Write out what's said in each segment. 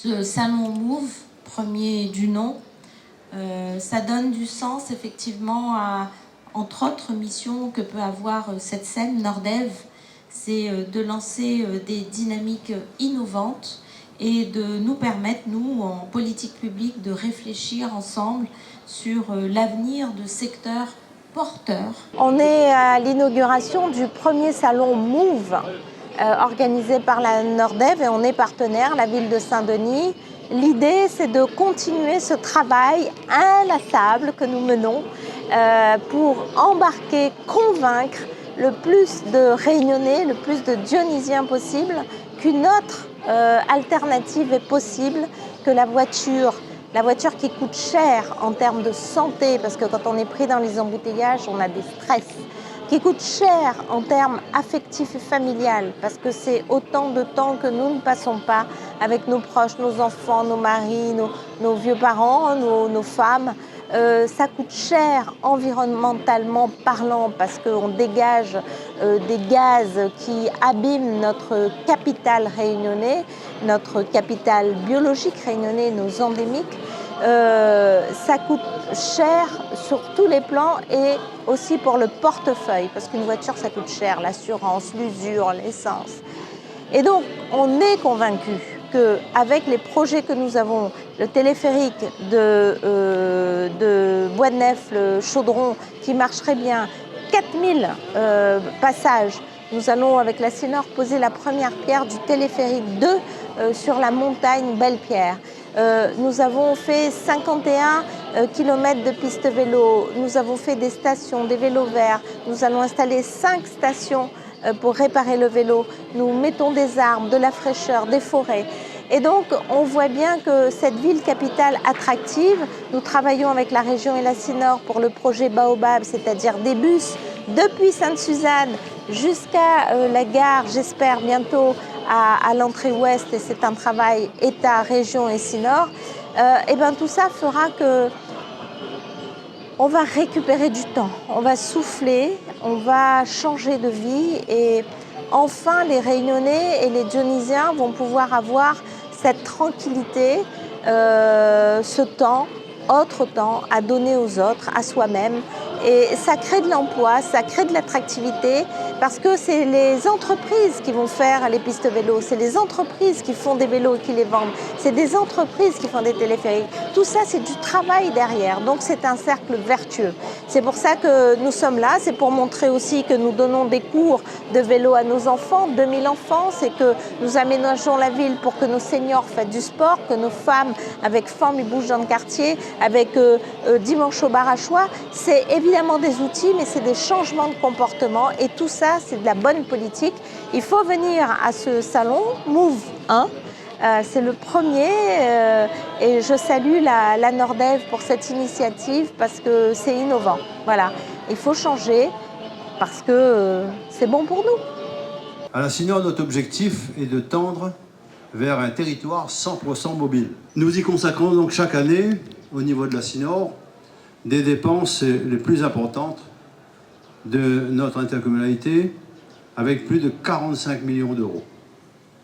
Ce salon Move, premier du nom, ça donne du sens effectivement à, entre autres missions que peut avoir cette scène Nordev, c'est de lancer des dynamiques innovantes et de nous permettre, nous, en politique publique, de réfléchir ensemble sur l'avenir de secteurs porteurs. On est à l'inauguration du premier salon Move, organisé par la Nordev, et on est partenaire, la ville de Saint-Denis. L'idée, c'est de continuer ce travail inlassable que nous menons pour embarquer, convaincre le plus de Réunionnais, le plus de Dionysiens possible, qu'une autre alternative est possible, que la voiture qui coûte cher en termes de santé, parce que quand on est pris dans les embouteillages, on a des stress, qui coûte cher en termes affectifs et familiales, parce que c'est autant de temps que nous ne passons pas avec nos proches, nos enfants, nos maris, nos vieux parents, nos femmes. Ça coûte cher environnementalement parlant, parce qu'on dégage des gaz qui abîment notre capital réunionnais, notre capital biologique réunionnais, nos endémiques. Ça coûte cher sur tous les plans et aussi pour le portefeuille, parce qu'une voiture ça coûte cher, l'assurance, l'usure, l'essence. Et donc on est convaincu qu'avec les projets que nous avons, le téléphérique de Bois-de-Nef, le Chaudron, qui marcherait bien, 4000 passages, nous allons avec la Sinor poser la première pierre du téléphérique 2 sur la montagne Belle-Pierre. Nous avons fait 51 km de pistes vélo, nous avons fait des stations, des vélos verts, nous allons installer 5 stations pour réparer le vélo, nous mettons des arbres, de la fraîcheur, des forêts. Et donc on voit bien que cette ville capitale attractive, nous travaillons avec la région et la Sinor pour le projet Baobab, c'est-à-dire des bus depuis Sainte-Suzanne jusqu'à la gare, j'espère bientôt, à l'entrée ouest, et c'est un travail État, région et Sinor, et bien tout ça fera que on va récupérer du temps, on va souffler, on va changer de vie, et enfin les Réunionnais et les Dionysiens vont pouvoir avoir cette tranquillité, ce temps, autre temps à donner aux autres, à soi-même. Et ça crée de l'emploi, ça crée de l'attractivité, parce que c'est les entreprises qui vont faire les pistes vélos, c'est les entreprises qui font des vélos et qui les vendent, c'est des entreprises qui font des téléphériques. Tout ça, c'est du travail derrière, donc c'est un cercle vertueux. C'est pour ça que nous sommes là, c'est pour montrer aussi que nous donnons des cours de vélo à nos enfants, 2000 enfants, c'est que nous aménageons la ville pour que nos seniors fassent du sport, que nos femmes avec Femmes ils bougent dans le quartier, avec Dimanche au bar à choix. C'est évidemment des outils, mais c'est des changements de comportement, et tout ça, c'est de la bonne politique. Il faut venir à ce salon Move 1. C'est le premier et je salue la Nordev pour cette initiative parce que c'est innovant. Voilà, il faut changer parce que c'est bon pour nous. À la Sinor, notre objectif est de tendre vers un territoire 100% mobile. Nous y consacrons donc chaque année, au niveau de la Sinor, des dépenses les plus importantes de notre intercommunalité, avec plus de 45 millions d'euros.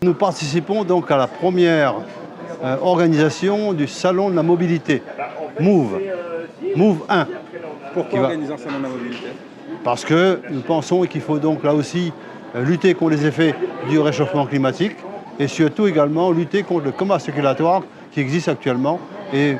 Nous participons donc à la première organisation du Salon de la mobilité, Move 1. Pourquoi organiser un salon de la mobilité? Parce que nous pensons qu'il faut donc là aussi lutter contre les effets du réchauffement climatique et surtout également lutter contre le commerce circulatoire qui existe actuellement et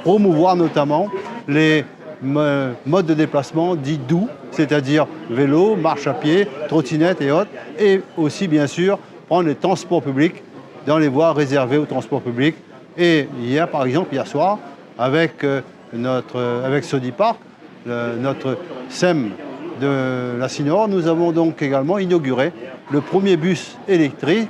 promouvoir notamment les modes de déplacement dits doux, c'est-à-dire vélo, marche à pied, trottinette et autres, et aussi bien sûr prendre les transports publics dans les voies réservées aux transports publics. Et hier, par exemple, hier soir, avec Sodiparc, notre SEM de la Sinor, nous avons donc également inauguré le premier bus électrique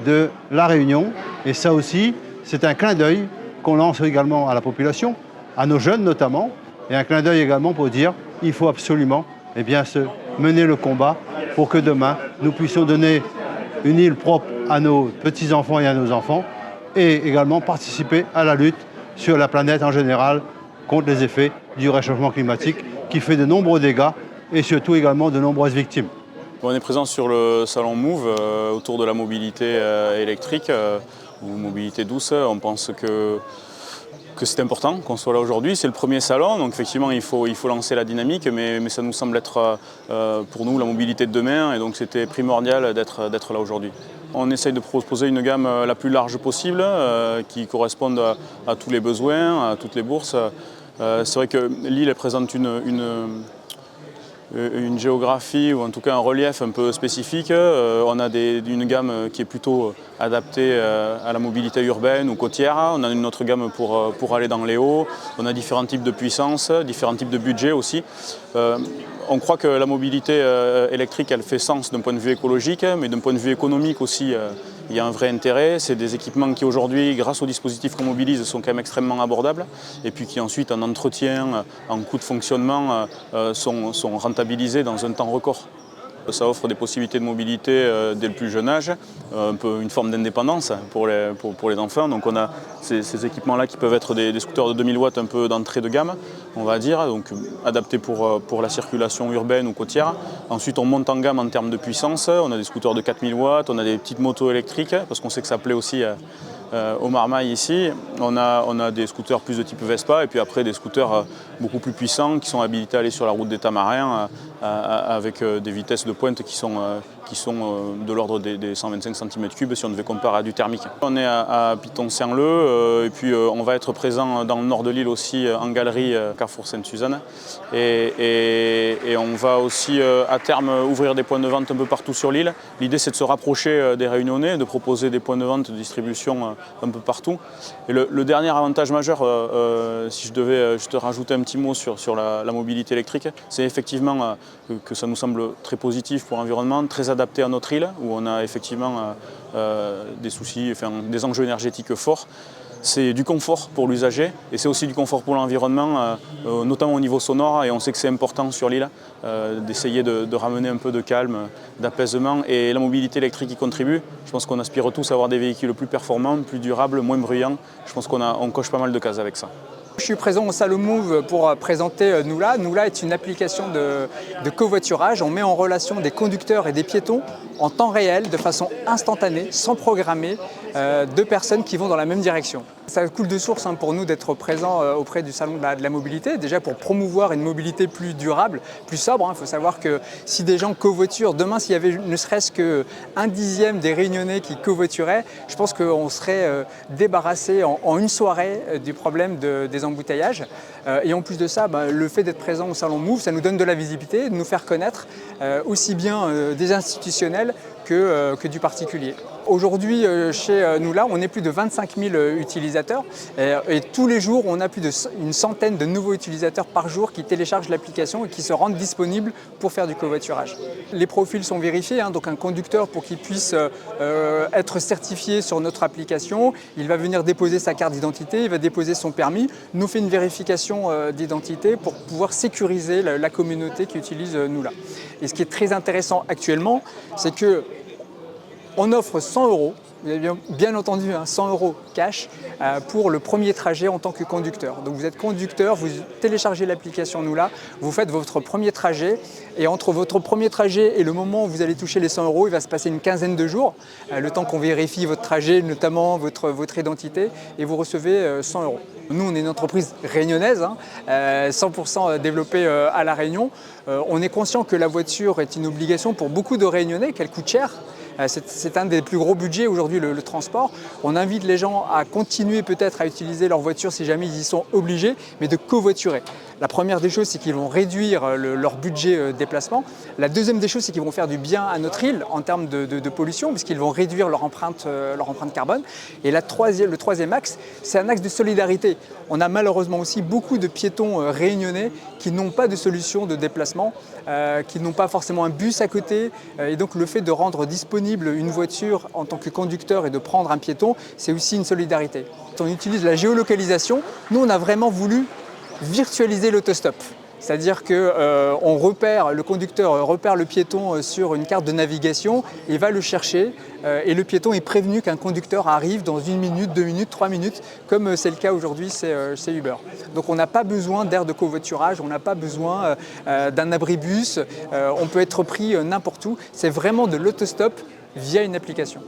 de La Réunion. Et ça aussi, c'est un clin d'œil qu'on lance également à la population, à nos jeunes notamment, et un clin d'œil également pour dire qu'il faut absolument mener le combat pour que demain, nous puissions donner une île propre à nos petits-enfants et à nos enfants, et également participer à la lutte sur la planète en général contre les effets du réchauffement climatique qui fait de nombreux dégâts et surtout également de nombreuses victimes. On est présent sur le salon Move autour de la mobilité électrique ou mobilité douce. On pense que c'est important qu'on soit là aujourd'hui. C'est le premier salon, donc effectivement il faut lancer la dynamique, mais ça nous semble être pour nous la mobilité de demain, et donc c'était primordial d'être là aujourd'hui. On essaye de proposer une gamme la plus large possible, qui corresponde à tous les besoins, à toutes les bourses. C'est vrai que l'île présente une géographie, ou en tout cas un relief un peu spécifique. On a une gamme qui est plutôt adaptée à la mobilité urbaine ou côtière. On a une autre gamme pour aller dans les hauts. On a différents types de puissance, différents types de budget aussi. On croit que la mobilité électrique, elle fait sens d'un point de vue écologique, mais d'un point de vue économique aussi, il y a un vrai intérêt. C'est des équipements qui aujourd'hui, grâce aux dispositifs qu'on mobilise, sont quand même extrêmement abordables, et puis qui ensuite, en entretien, en coût de fonctionnement, sont rentabilisés dans un temps record. Ça offre des possibilités de mobilité dès le plus jeune âge, un peu une forme d'indépendance pour les enfants. Donc on a ces équipements-là qui peuvent être des scooters de 2000 watts un peu d'entrée de gamme, on va dire, donc adaptés pour la circulation urbaine ou côtière. Ensuite on monte en gamme en termes de puissance, on a des scooters de 4000 watts, on a des petites motos électriques, parce qu'on sait que ça plaît aussi aux marmailles ici. On a des scooters plus de type Vespa, et puis après des scooters beaucoup plus puissants qui sont habilités à aller sur la route des Tamarins avec des vitesses de pointe qui sont de l'ordre des 125 cm3 si on devait comparer à du thermique. On est à Piton-Saint-Leu, et puis on va être présent dans le nord de l'île aussi en galerie Carrefour Sainte-Suzanne, et on va aussi à terme ouvrir des points de vente un peu partout sur l'île. L'idée c'est de se rapprocher des Réunionnais, de proposer des points de vente de distribution un peu partout. Et le dernier avantage majeur, si je devais juste rajouter un petit mot sur la mobilité électrique, c'est effectivement que ça nous semble très positif pour l'environnement, très adapté à notre île, où on a effectivement des soucis, des enjeux énergétiques forts. C'est du confort pour l'usager, et c'est aussi du confort pour l'environnement, notamment au niveau sonore, et on sait que c'est important sur l'île d'essayer de ramener un peu de calme, d'apaisement, et la mobilité électrique y contribue. Je pense qu'on aspire tous à avoir des véhicules plus performants, plus durables, moins bruyants. Je pense qu'on coche pas mal de cases avec ça. Je suis présent au Salon Move pour présenter Nula. Nula est une application de covoiturage. On met en relation des conducteurs et des piétons en temps réel, de façon instantanée, sans programmer, deux personnes qui vont dans la même direction. Ça coule de source pour nous d'être présents auprès du Salon de la mobilité, déjà pour promouvoir une mobilité plus durable, plus sobre. Il faut savoir que si des gens covoiturent, demain s'il y avait ne serait-ce qu'un dixième des Réunionnais qui covoituraient, je pense qu'on serait débarrassé en une soirée du problème des embouteillages. Et en plus de ça, le fait d'être présent au Salon Move, ça nous donne de la visibilité, de nous faire connaître aussi bien des institutionnels que du particulier. Aujourd'hui, chez Nula, on est plus de 25 000 utilisateurs, et tous les jours, on a plus d'une centaine de nouveaux utilisateurs par jour qui téléchargent l'application et qui se rendent disponibles pour faire du covoiturage. Les profils sont vérifiés, donc un conducteur, pour qu'il puisse être certifié sur notre application, il va venir déposer sa carte d'identité, il va déposer son permis, nous fait une vérification d'identité pour pouvoir sécuriser la communauté qui utilise Nula. Et ce qui est très intéressant actuellement, c'est que on offre 100 €, vous avez bien entendu 100 € cash pour le premier trajet en tant que conducteur. Donc vous êtes conducteur, vous téléchargez l'application Nula, vous faites votre premier trajet, et entre votre premier trajet et le moment où vous allez toucher les 100 €, il va se passer une quinzaine de jours, le temps qu'on vérifie votre trajet, notamment votre identité, et vous recevez 100 €. Nous, on est une entreprise réunionnaise, 100% développée à La Réunion. On est conscient que la voiture est une obligation pour beaucoup de Réunionnais, qu'elle coûte cher. C'est un des plus gros budgets aujourd'hui, le transport. On invite les gens à continuer peut-être à utiliser leur voiture si jamais ils y sont obligés, mais de covoiturer. La première des choses, c'est qu'ils vont réduire leur budget déplacement. La deuxième des choses, c'est qu'ils vont faire du bien à notre île en termes de pollution, puisqu'ils vont réduire leur empreinte carbone. Et le troisième axe, c'est un axe de solidarité. On a malheureusement aussi beaucoup de piétons réunionnais qui n'ont pas de solution de déplacement, qui n'ont pas forcément un bus à côté. Et donc le fait de rendre disponible une voiture en tant que conducteur et de prendre un piéton, c'est aussi une solidarité. Quand on utilise la géolocalisation, nous on a vraiment voulu virtualiser l'autostop. C'est-à-dire que le conducteur repère le piéton sur une carte de navigation, il va le chercher et le piéton est prévenu qu'un conducteur arrive dans 1 minute, 2 minutes, 3 minutes, comme c'est le cas aujourd'hui chez Uber. Donc on n'a pas besoin d'aire de covoiturage, on n'a pas besoin d'un abribus, on peut être pris n'importe où. C'est vraiment de l'autostop via une application.